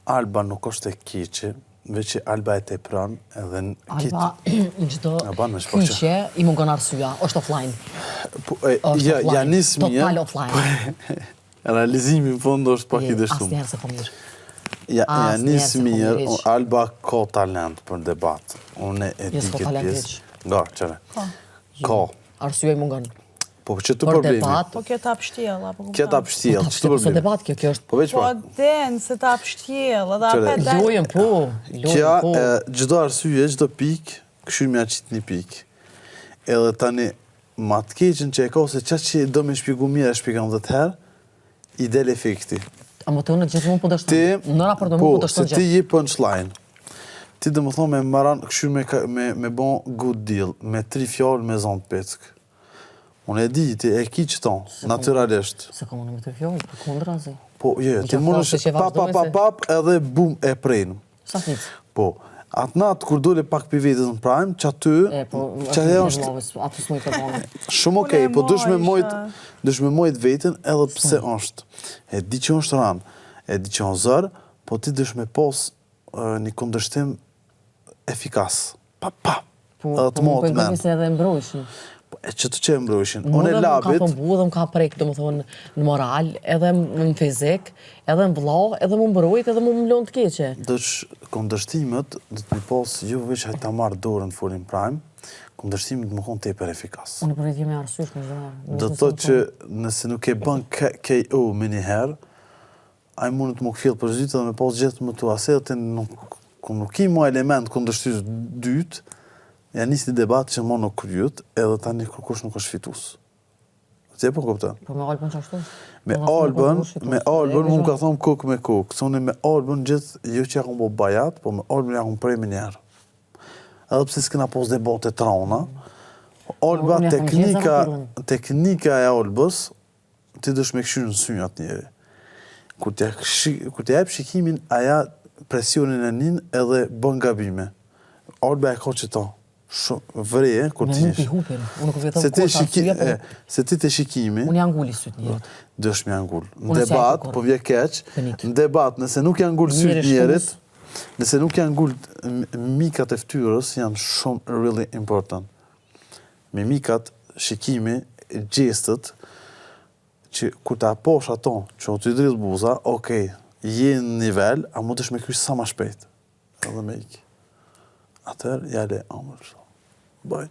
Alba nuk është e keqe, veç që Alba e tepron edhe në Alba në çdo kyçe i mungon arsyeja, është offline. Ja nis mirë. Total offline. Realizimi në fund është pak i dështuar. Asnjëherë se po mirë. Ja nis mirë, Alba ka talent për debat. Unë e di këtë pjesë. Nga, qëre. Ka. Arsyeja i mungon. Po që të problemi. Po kjo ta pështjela. Kjo ta pështjela, që të problemi. Po debat kjo është. Po veç Po pak. den se ta pështjela. Lojën po. Kja, gjdo arsye, gjdo pik, këshur me aqit një pik. Edhe tani, ma të keqen që e ka, se qatë që do me shpiku mirë e shpikan 10 herë, i del efekti. A më të unë gjithë mund po dështon. Në raport do mund po dështon gjithë. Po, se ti je punchline. Ti dhe më thonë me maran këshur me bon good deal, me 3 fjallë me zonë peck. Unë e di, ti e ki që tonë, naturalisht. Se ka unë me 3 fjallë, për kundra zi. Po, ti mund është pap, edhe bum e prejnë. Sa fnic? Po, atë natë, kur dole pak për vetës në prime, që aty, që atë është... Shumë okej, po dush me mojt vetën edhe pse është. E di që është ranë, e di që është zërë, po ti dush me pos një kundërshtim efikas. Pa, edhe të mojt men. Po, edhe mbrojshin. E që të që e mbrojshin. Unë e labit... Më ka thëmbu dhe më ka prek, do më thonë, në moral, edhe në fizik, edhe në vlau, edhe më mbrojt, edhe më mlon të keqe. Dësh, kundërshtimet, dhe të mi pos, ju veç hajtë ta marrë dorën furin prime, kundërshtimet më konë tepër efikas. Unë përrejt jemi arsysh në zërë. Do të që nëse nuk e bën KO me njëherë, a i mund të më këfjellë për zytë dhe me pos gjithë më të asetë, nuk i mo element kundërshtis dytë, ja njës një debat që më nuk kryut, edhe ta një kërkush nuk është fitus. Që e po këpëtën? Po me Albën që ashtu? Me Albën, mu më ka thonë kokë me kokë. Sone me Albën gjithë, jo që jakon po bajat, po me Albën jakon prej me njerë. Edhe pse s'kena pos debate të rauna, Alba, teknika e Albës, ti dësh me këshyrë në synjat njeri. Kur t'ja jep shikimin, aja presionin e nin edhe bën gabime. Alba e ka që ta. Vreje, kur ti ish. Se ti të shikimi... Unë janë ngulli sytë njerit. Dësh me janë ngull. Në debat, po vje keq, në debat, nëse nuk janë ngull sytë njerit, nëse nuk janë ngull mikat e ftyrës, janë shumë really important. Me mikat, shikimi, gjestët, që kur ta posh ato, që o t'i dridh buza, okej, je në nivel, a mund është me krysh sa ma shpejt. Edhe me iki. Atër, jale, amër, bajt.